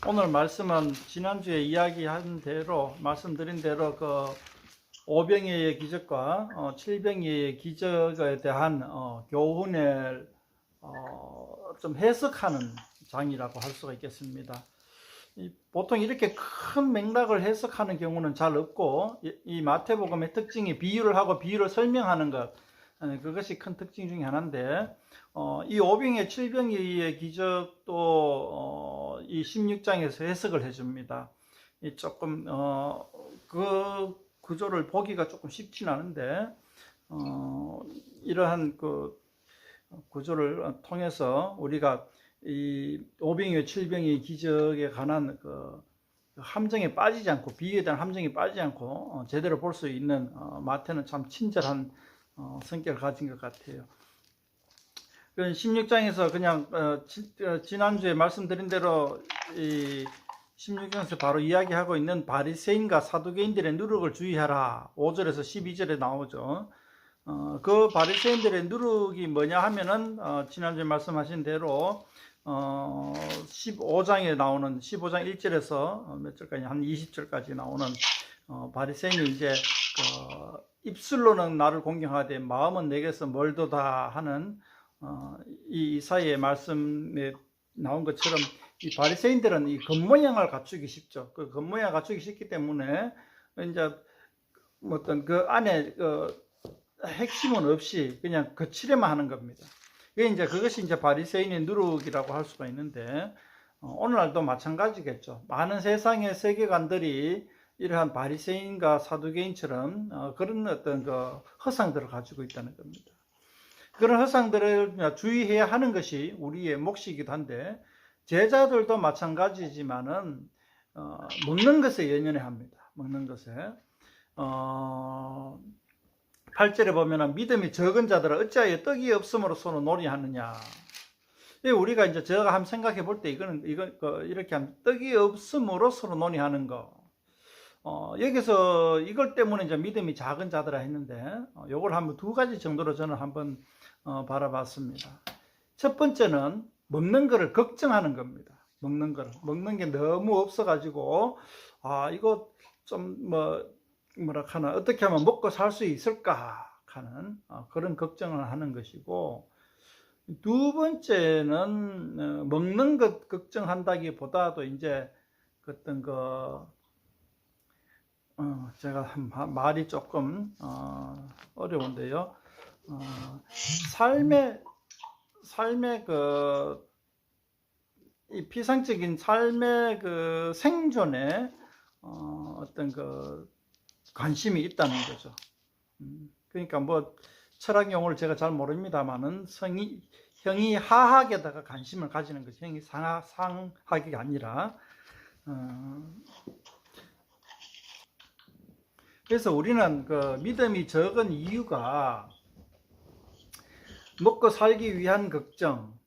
오늘 말씀은 지난주에 이야기한 대로, 말씀드린 대로 그 오병이어의 기적과 칠병이어의 기적에 대한 교훈을 좀 해석하는 장이라고 할 수가 있겠습니다. 보통 이렇게 큰 맥락을 해석하는 경우는 잘 없고, 이 마태복음의 특징이 비유를 하고 비유를 설명하는 것, 그것이 큰 특징 중에 하나인데, 이 오병이어 칠병이어의 기적도 이 16장에서 해석을 해줍니다. 조금 그 구조를 보기가 조금 쉽진 않은데, 이러한 그 구조를 통해서 우리가 이 오병이어 칠병이어의 기적에 관한 그 함정에 빠지지 않고, 비유에 대한 함정에 빠지지 않고 제대로 볼 수 있는, 마태는 참 친절한 성격을 가진 것 같아요. 16장에서 그냥 지난주에 말씀드린 대로 이 16장에서 바로 이야기하고 있는 바리새인과 사두개인들의 누룩을 주의하라, 5절에서 12절에 나오죠. 그 바리새인들의 누룩이 뭐냐 하면은 지난주에 말씀하신 대로 15장에 나오는 15장 1절에서 몇 절까지, 한 20절까지 나오는 바리새인이 이제 입술로는 나를 공경하되 마음은 내게서 멀도다 하는 이 이사야의 말씀에 나온 것처럼, 이 바리새인들은 이 겉모양을 갖추기 쉽죠. 그 겉모양을 갖추기 쉽기 때문에 이제 어떤 그 안에 핵심은 없이 그냥 거칠에만 하는 겁니다. 그것이 이제 바리새인의 누룩이라고 할 수가 있는데, 오늘날도 마찬가지겠죠. 많은 세상의 세계관들이 이러한 바리새인과 사두개인처럼 그런 어떤 그 허상들을 가지고 있다는 겁니다. 그런 허상들을 주의해야 하는 것이 우리의 몫이기도 한데, 제자들도 마찬가지지만은 먹는 것에 연연해 합니다. 먹는 것에 8절에 보면은 믿음이 적은 자들아 어찌하여 떡이 없음으로 서로 논의하느냐. 우리가 이제 제가 한번 생각해 볼 때 이건 이렇게 하면, 떡이 없음으로 서로 논의하는 거. 여기서 이걸 때문에 이제 믿음이 작은 자들아 했는데, 요걸 한번 두 가지 정도로 저는 한번 바라봤습니다. 첫 번째는 먹는 거를 걱정하는 겁니다. 먹는 게 너무 없어가지고, 이거 좀 뭐랄까나, 어떻게 하면 먹고 살 수 있을까 하는 그런 걱정을 하는 것이고, 두 번째는 먹는 것 걱정한다기보다도 이제 어떤 제가 말이 조금 어려운데요. 삶의 이 피상적인 삶의 생존에 어떤 관심이 있다는 거죠. 그러니까 철학 용어를 제가 잘 모릅니다만은 형이 하학에다가 관심을 가지는 것이, 형이 상학이 아니라. 그래서 우리는 믿음이 적은 이유가 먹고 살기 위한 걱정,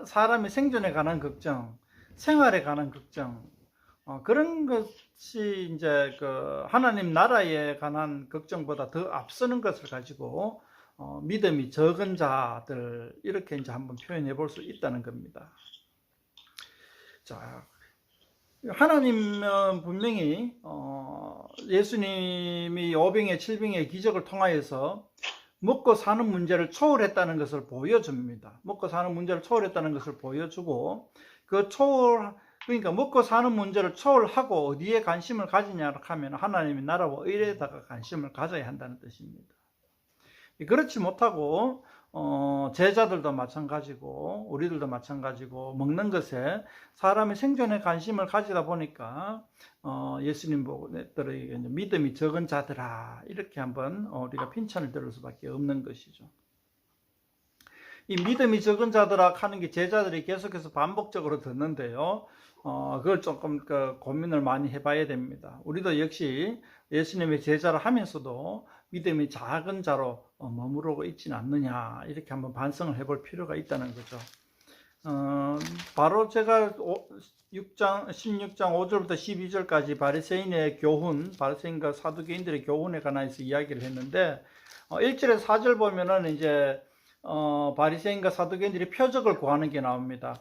사람의 생존에 관한 걱정, 생활에 관한 걱정, 그런 것이 이제 하나님 나라에 관한 걱정보다 더 앞서는 것을 가지고 믿음이 적은 자들, 이렇게 이제 한번 표현해 볼 수 있다는 겁니다. 자, 하나님은 분명히 예수님이 오병이어 칠병이어의 기적을 통하여서 먹고 사는 문제를 초월했다는 것을 보여줍니다. 먹고 사는 문제를 초월했다는 것을 보여주고, 그러니까 먹고 사는 문제를 초월하고 어디에 관심을 가지냐 하면 하나님의 나라와 의에다가 관심을 가져야 한다는 뜻입니다. 그렇지 못하고 제자들도 마찬가지고 우리들도 마찬가지고, 먹는 것에 사람의 생존에 관심을 가지다 보니까 예수님 보고들에게 믿음이 적은 자들아, 이렇게 한번 우리가 핀찬을 들을 수밖에 없는 것이죠. 이 믿음이 적은 자들아 하는 게 제자들이 계속해서 반복적으로 듣는데요, 그걸 조금 고민을 많이 해봐야 됩니다. 우리도 역시 예수님의 제자를 하면서도 믿음이 작은 자로 머무르고 있지는 않느냐, 이렇게 한번 반성을 해볼 필요가 있다는 거죠. 바로 제가 16장 5절부터 12절까지 바리새인의 교훈, 바리새인과 사두개인들의 교훈에 관해서 이야기를 했는데, 1절에서 4절 보면은 이제 바리새인과 사두개인들이 표적을 구하는 게 나옵니다.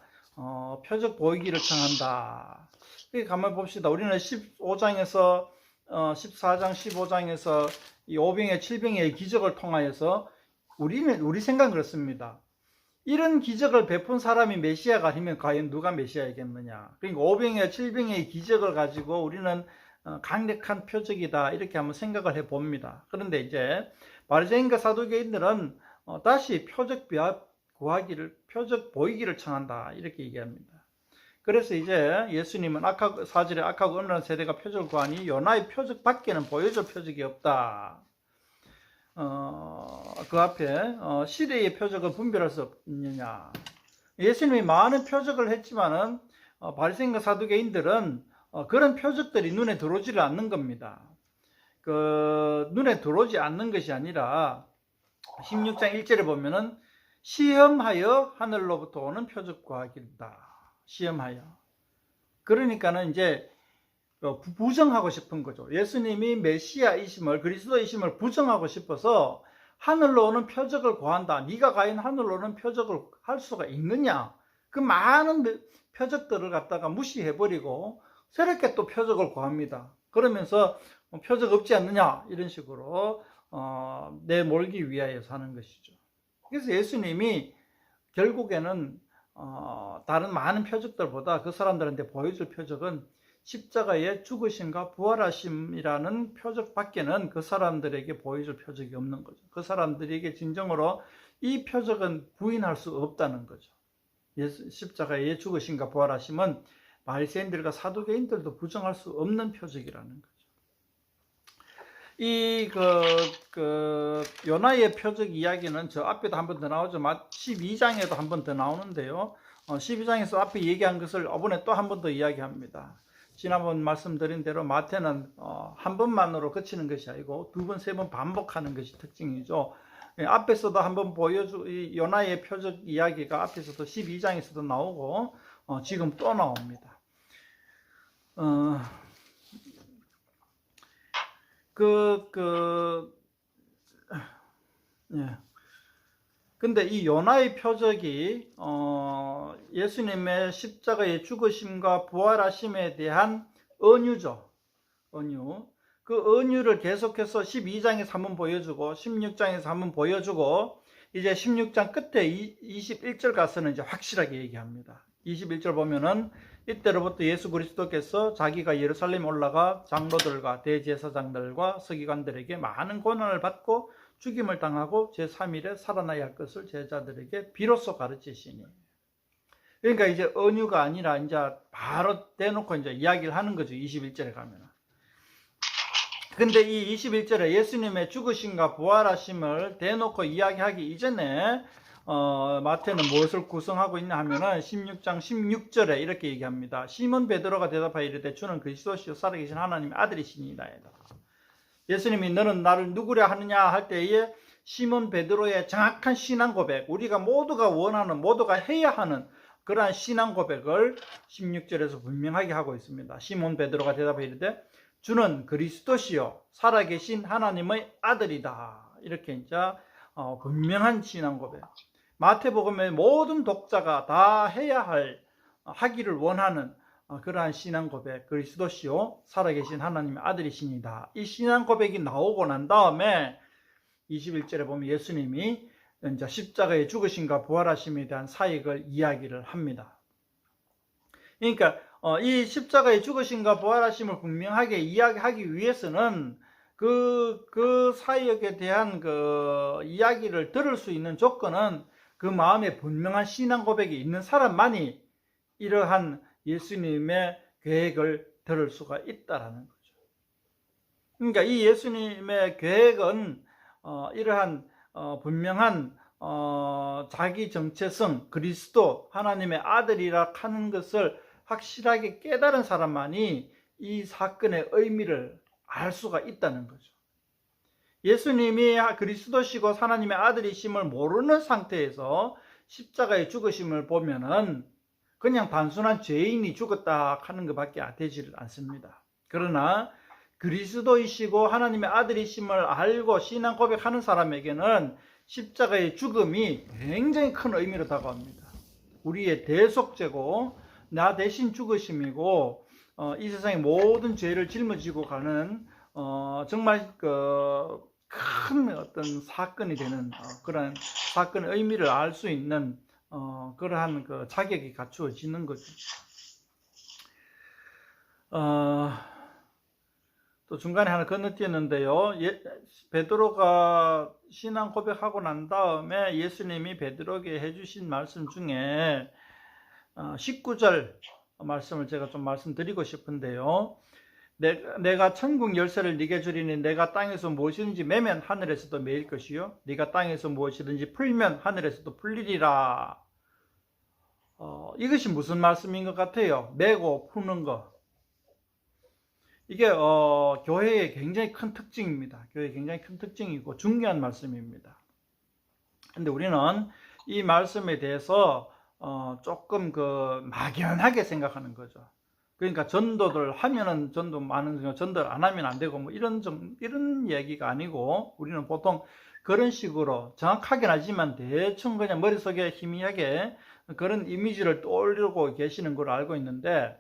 표적 보이기를 청한다. 가만히 봅시다. 우리는 15장에서 14장 15장에서 이 5병의 7병의 기적을 통하여서 우리 생각은 그렇습니다. 이런 기적을 베푼 사람이 메시아가 아니면 과연 누가 메시아이겠느냐. 그러니까 5병의 7병의 기적을 가지고 우리는 강력한 표적이다 이렇게 한번 생각을 해 봅니다. 그런데 이제 바리새인과 사두개인들은 다시 표적 보이기를 청한다 이렇게 얘기합니다. 그래서 이제 예수님은 4절에 악하고 음란한 세대가 표적을 구하니 요나의 표적 밖에는 보여줄 표적이 없다. 그 앞에 시대의 표적을 분별할 수 없느냐. 예수님이 많은 표적을 했지만은 바리새인과 사두개인들은 그런 표적들이 눈에 들어오지를 않는 겁니다. 눈에 들어오지 않는 것이 아니라 16장 1절에 보면은 시험하여 하늘로부터 오는 표적 구하기다. 시험하여. 그러니까는 이제 부정하고 싶은 거죠. 예수님이 메시아이심을, 그리스도이심을 부정하고 싶어서 하늘로 오는 표적을 구한다. 네가 과연 하늘로 오는 표적을 할 수가 있느냐? 그 많은 표적들을 갖다가 무시해버리고 새롭게 또 표적을 구합니다. 그러면서 표적 없지 않느냐? 이런 식으로 내몰기 위하여서 하는 것이죠. 그래서 예수님이 결국에는 다른 많은 표적들보다 그 사람들한테 보여줄 표적은 십자가의 죽으심과 부활하심이라는 표적밖에는 그 사람들에게 보여줄 표적이 없는 거죠. 그 사람들에게 진정으로 이 표적은 부인할 수 없다는 거죠. 십자가의 죽으심과 부활하심은 바리새인들과 사두개인들도 부정할 수 없는 표적이라는 거죠. 이 요나의 표적 이야기는 저 앞에도 한 번 더 나오죠. 12장에도 한 번 더 나오는데요. 12장에서 앞에 얘기한 것을 이번에 또 한 번 더 이야기합니다. 지난번 말씀드린 대로 마태는 한 번만으로 그치는 것이 아니고 두 번, 세 번 반복하는 것이 특징이죠. 앞에서도 한번 이 요나의 표적 이야기가 앞에서도 12장에서도 나오고 지금 또 나옵니다. 예. 근데 이 요나의 표적이 예수님의 십자가의 죽으심과 부활하심에 대한 언유죠. 언유. 그 언유를 계속해서 12장에서 한번 보여주고 16장에서 한번 보여주고 이제 16장 끝에 21절 가서는 이제 확실하게 얘기합니다. 21절 보면은 이때로부터 예수 그리스도께서 자기가 예루살렘에 올라가 장로들과 대제사장들과 서기관들에게 많은 고난을 받고 죽임을 당하고 제3일에 살아나야 할 것을 제자들에게 비로소 가르치시니. 그러니까 이제 언유가 아니라 이제 바로 대놓고 이제 이야기를 하는 거죠. 21절에 가면은. 근데 이 21절에 예수님의 죽으심과 부활하심을 대놓고 이야기하기 이전에 마태는 무엇을 구성하고 있냐 하면은 16장 16절에 이렇게 얘기합니다. 시몬 베드로가 대답하여 이르되 주는 그리스도시요 살아계신 하나님의 아들이시니이다. 예수님이 너는 나를 누구랴 하느냐 할 때에 시몬 베드로의 정확한 신앙 고백, 우리가 모두가 원하는, 모두가 해야 하는 그러한 신앙 고백을 16절에서 분명하게 하고 있습니다. 시몬 베드로가 대답하여 이르되 주는 그리스도시요 살아계신 하나님의 아들이다. 이렇게 이제 분명한 신앙 고백. 마태복음의 모든 독자가 다 해야 하기를 원하는 그러한 신앙 고백, 그리스도시요 살아계신 하나님의 아들이시니다. 이 신앙 고백이 나오고 난 다음에 21절에 보면 예수님이 이제 십자가의 죽으심과 부활하심에 대한 사역을 이야기를 합니다. 그러니까 이 십자가의 죽으심과 부활하심을 분명하게 이야기하기 위해서는 그 사역에 대한 그 이야기를 들을 수 있는 조건은 그 마음에 분명한 신앙 고백이 있는 사람만이 이러한 예수님의 계획을 들을 수가 있다라는 거죠. 그러니까 이 예수님의 계획은 이러한 분명한 자기 정체성, 그리스도 하나님의 아들이라 하는 것을 확실하게 깨달은 사람만이 이 사건의 의미를 알 수가 있다는 거죠. 예수님이 그리스도시고 하나님의 아들이심을 모르는 상태에서 십자가의 죽으심을 보면은 그냥 단순한 죄인이 죽었다 하는 것밖에 되지를 않습니다. 그러나 그리스도이시고 하나님의 아들이심을 알고 신앙 고백하는 사람에게는 십자가의 죽음이 굉장히 큰 의미로 다가옵니다. 우리의 대속죄고 나 대신 죽으심이고 이 세상의 모든 죄를 짊어지고 가는 정말 큰 어떤 사건이 되는 그런 사건의 의미를 알 수 있는 그러한 자격이 갖추어지는 거죠. 또 중간에 하나 건너뛰었는데요. 베드로가 신앙 고백하고 난 다음에 예수님이 베드로에게 해주신 말씀 중에 19절 말씀을 제가 좀 말씀드리고 싶은데요. 내가 천국 열쇠를 네게 주리니 내가 땅에서 무엇이든지 매면 하늘에서도 매일 것이요 네가 땅에서 무엇이든지 풀면 하늘에서도 풀리리라. 이것이 무슨 말씀인 것 같아요? 매고 푸는 거. 이게 교회의 굉장히 큰 특징입니다. 교회의 굉장히 큰 특징이고 중요한 말씀입니다. 근데 우리는 이 말씀에 대해서 조금 막연하게 생각하는 거죠. 그러니까 전도를 하면은 전도 많은 전도를 안 하면 안 되고 뭐 이런 얘기가 아니고 우리는 보통 그런 식으로 정확하긴 하지만 대충 그냥 머릿속에 희미하게 그런 이미지를 떠올리고 계시는 걸 알고 있는데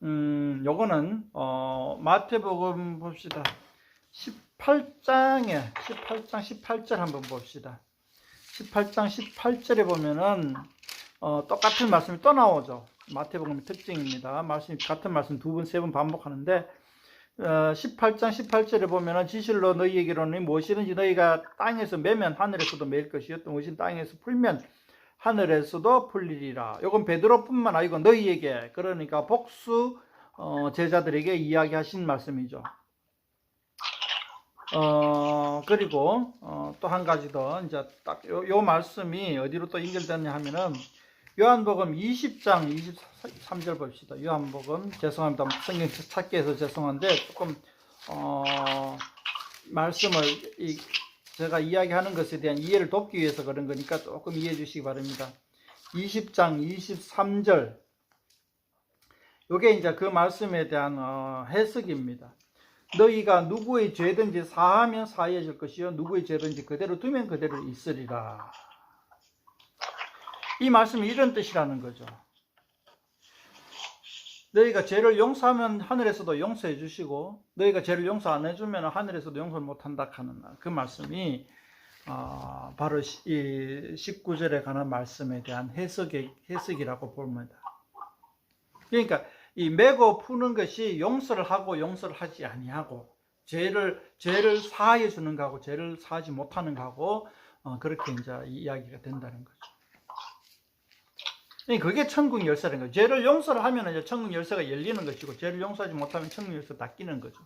요거는 마태복음 봅시다. 18장 18절 한번 봅시다. 18장 18절에 보면은 똑같은 말씀이 또 나오죠. 마태복음의 특징입니다. 같은 말씀 두 번, 세 번 반복하는데 18장 18절에 보면은 진실로 너희에게로는 무엇이든지 너희가 땅에서 매면 하늘에서도 매일 것이요 또 무엇이든 땅에서 풀면 하늘에서도 풀리리라. 이건 베드로뿐만 아니고 너희에게, 그러니까 복수 제자들에게 이야기하신 말씀이죠. 그리고 또 한 가지 더 이제 딱 요 말씀이 어디로 또 연결되냐 하면은 요한복음 20장 23절 봅시다. 요한복음, 죄송합니다. 성경 찾기 해서 죄송한데 조금 말씀을 제가 이야기하는 것에 대한 이해를 돕기 위해서 그런 거니까 조금 이해해 주시기 바랍니다. 20장 23절. 요게 이제 그 말씀에 대한 해석입니다. 너희가 누구의 죄든지 사하면 사해질 것이요 누구의 죄든지 그대로 두면 그대로 있으리라. 이 말씀이 이런 뜻이라는 거죠. 너희가 죄를 용서하면 하늘에서도 용서해 주시고 너희가 죄를 용서 안 해주면 하늘에서도 용서를 못한다 하는 그 말씀이 바로 이 19절에 관한 말씀에 대한 해석이라고 봅니다. 그러니까 이 매고 푸는 것이 용서를 하고 용서를 하지 아니하고 죄를 사하여 주는 거하고 죄를 사하지 못하는 거하고 그렇게 이제 이야기가 된다는 거죠. 그게 천국 열쇠라는 거죠. 죄를 용서를 하면 이제 천국 열쇠가 열리는 것이고 죄를 용서하지 못하면 천국 열쇠가 닫히는 거죠.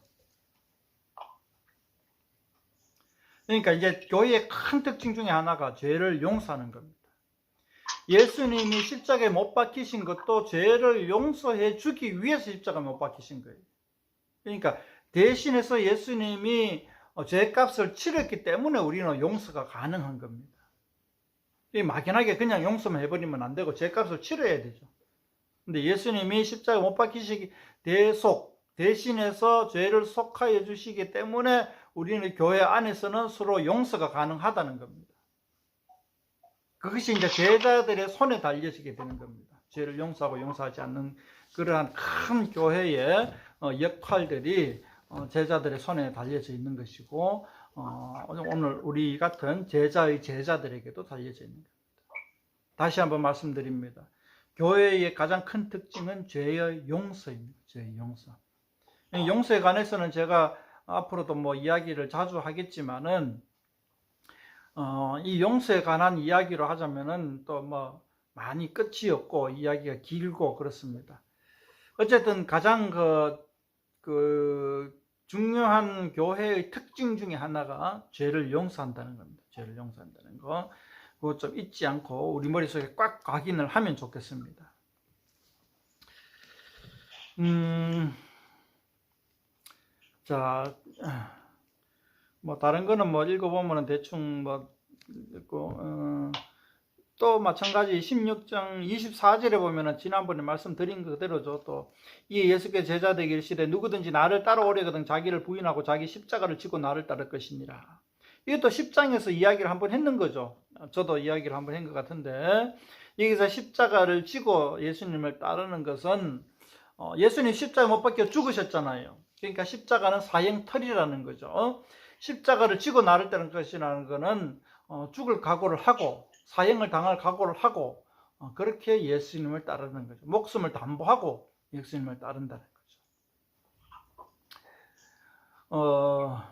그러니까 이제 교회의 큰 특징 중에 하나가 죄를 용서하는 겁니다. 예수님이 십자가에 못 박히신 것도 죄를 용서해 주기 위해서 십자가에 못 박히신 거예요. 그러니까 대신해서 예수님이 죄값을 치렀기 때문에 우리는 용서가 가능한 겁니다. 막연하게 그냥 용서만 해버리면 안 되고 죄값을 치러야 되죠. 근데 예수님이 십자가에 못 박히시기 대신해서 죄를 속하여 주시기 때문에 우리는 교회 안에서는 서로 용서가 가능하다는 겁니다. 그것이 이제 제자들의 손에 달려지게 되는 겁니다. 죄를 용서하고 용서하지 않는 그러한 큰 교회의 역할들이 제자들의 손에 달려져 있는 것이고 오늘 우리 같은 제자의 제자들에게도 달려져 있는 겁니다. 다시 한번 말씀드립니다. 교회의 가장 큰 특징은 죄의 용서입니다. 죄의 용서. 용서에 관해서는 제가 앞으로도 뭐 이야기를 자주 하겠지만은 이 용서에 관한 이야기로 하자면은 또 뭐 많이 끝이 없고 이야기가 길고 그렇습니다. 어쨌든 가장 중요한 교회의 특징 중에 하나가 죄를 용서한다는 겁니다. 죄를 용서한다는 거. 그거 좀 잊지 않고 우리 머릿속에 꽉 각인을 하면 좋겠습니다. 자, 뭐 다른 거는 뭐 읽어보면 대충 뭐 있고 또 마찬가지 16장 24절에 보면은 지난번에 말씀드린 그대로죠. 또 이 예수께 제자되기 일시되 누구든지 나를 따라오려거든 자기를 부인하고 자기 십자가를 지고 나를 따를 것이니라. 이것도 10장에서 이야기를 한번 했는 거죠. 저도 이야기를 한번 한 것 같은데 여기서 십자가를 지고 예수님을 따르는 것은 예수님 십자가 못 박혀 죽으셨잖아요. 그러니까 십자가는 사형털이라는 거죠. 십자가를 지고 나를 따르는 것이라는 것은 죽을 각오를 하고 사형을 당할 각오를 하고 그렇게 예수님을 따르는 거죠. 목숨을 담보하고 예수님을 따른다는 거죠.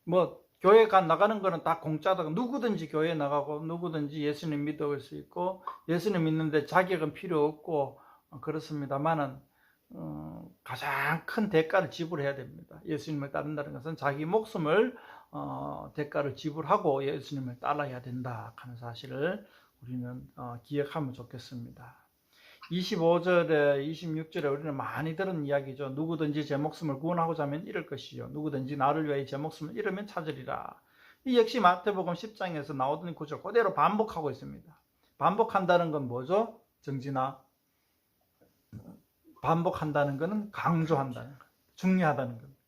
뭐 교회 나가는 거는 다 공짜다. 누구든지 교회 나가고 누구든지 예수님 믿을 수 있고 예수님 믿는데 자격은 필요 없고 그렇습니다만은 가장 큰 대가를 지불해야 됩니다. 예수님을 따른다는 것은 자기 목숨을 대가를 지불하고 예수님을 따라야 된다 하는 사실을 우리는 기억하면 좋겠습니다. 25절에 26절에 우리는 많이 들은 이야기죠. 누구든지 제 목숨을 구원하고자 하면 잃을 것이요 누구든지 나를 위하여 제 목숨을 잃으면 찾으리라. 이 역시 마태복음 10장에서 나오던 구절 그대로 반복하고 있습니다. 반복한다는 건 뭐죠? 정진아, 반복한다는 것은 강조한다는 것, 중요하다는 겁니다.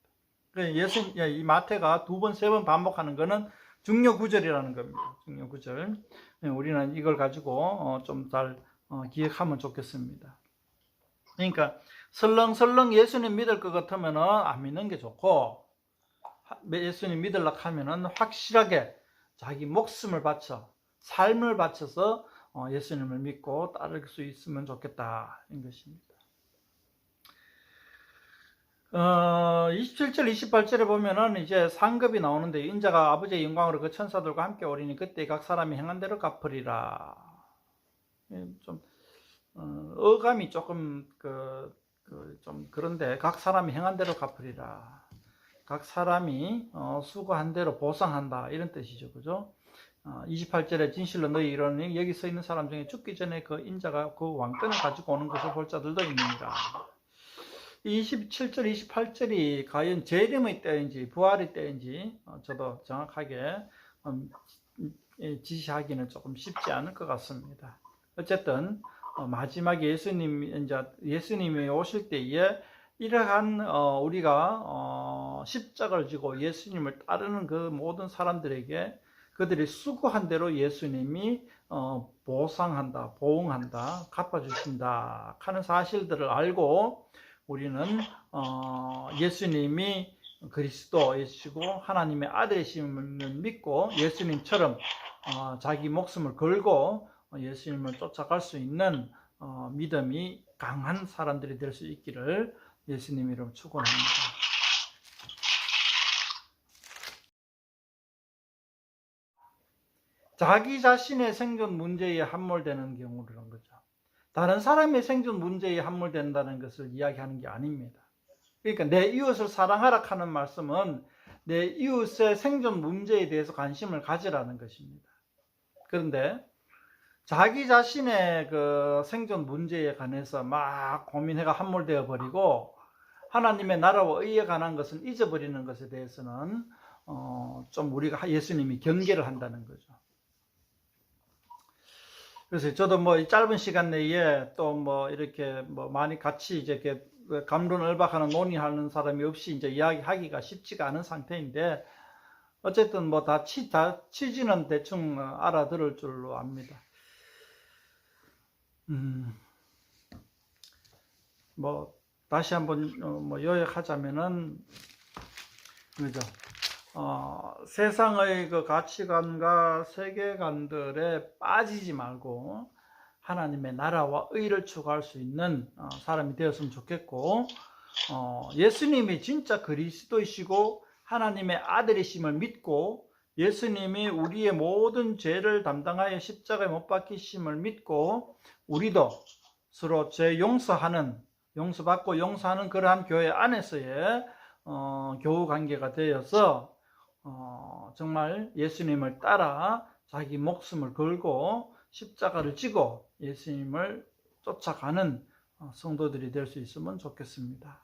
이 마태가 2번, 3번 반복하는 것은 중요 구절이라는 겁니다. 중요 구절. 우리는 이걸 가지고 좀 잘 기억하면 좋겠습니다. 그러니까 설렁설렁 예수님 믿을 것 같으면 안 믿는 게 좋고, 예수님 믿으려고 하면 확실하게 자기 목숨을 바쳐 삶을 바쳐서 예수님을 믿고 따를 수 있으면 좋겠다 인 것입니다. 27절 28절에 보면은 이제 상급이 나오는데 인자가 아버지의 영광으로 그 천사들과 함께 오리니 그때 각 사람이 행한 대로 갚으리라. 좀 어감이 조금 좀 그런데 각 사람이 행한 대로 갚으리라. 각 사람이 수고한 대로 보상한다 이런 뜻이죠. 그죠? 28절에 진실로 너희 이르노니 여기 서 있는 사람 중에 죽기 전에 그 인자가 그 왕권을 가지고 오는 것을 볼 자들도 있느니라. 27절 28절이 과연 재림의 때인지 부활의 때인지 저도 정확하게 지시하기는 조금 쉽지 않을 것 같습니다. 어쨌든 마지막에 예수님이 오실 때에 이러한 우리가 십자가를 지고 예수님을 따르는 그 모든 사람들에게 그들이 수고한 대로 예수님이 보상한다, 보응한다, 갚아주신다 하는 사실들을 알고 우리는 예수님이 그리스도이시고 하나님의 아들이심을 믿고 예수님처럼 자기 목숨을 걸고 예수님을 쫓아갈 수 있는 믿음이 강한 사람들이 될 수 있기를 예수님 이름으로 축원합니다. 자기 자신의 생존 문제에 함몰되는 경우라는 거죠. 다른 사람의 생존 문제에 함몰된다는 것을 이야기하는 게 아닙니다. 그러니까 내 이웃을 사랑하라 하는 말씀은 내 이웃의 생존 문제에 대해서 관심을 가지라는 것입니다. 그런데 자기 자신의 그 생존 문제에 관해서 막 고민해가 함몰되어 버리고 하나님의 나라와 의에 관한 것은 잊어버리는 것에 대해서는 좀 우리가 예수님이 경계를 한다는 거죠. 그래서 저도 뭐 짧은 시간 내에 또 뭐 이렇게 뭐 많이 같이 이제 감론을박하는 논의하는 사람이 없이 이제 이야기하기가 쉽지가 않은 상태인데 어쨌든 뭐 다 취지는 대충 알아들을 줄로 압니다. 뭐 다시 한번 뭐 요약하자면은 그죠? 세상의 그 가치관과 세계관들에 빠지지 말고 하나님의 나라와 의를 추구할 수 있는 사람이 되었으면 좋겠고, 예수님이 진짜 그리스도이시고 하나님의 아들이심을 믿고 예수님이 우리의 모든 죄를 담당하여 십자가에 못 박히심을 믿고 우리도 서로 죄 용서받고 용서하는 그러한 교회 안에서의 교우 관계가 되어서 정말 예수님을 따라 자기 목숨을 걸고 십자가를 지고 예수님을 쫓아가는 성도들이 될 수 있으면 좋겠습니다.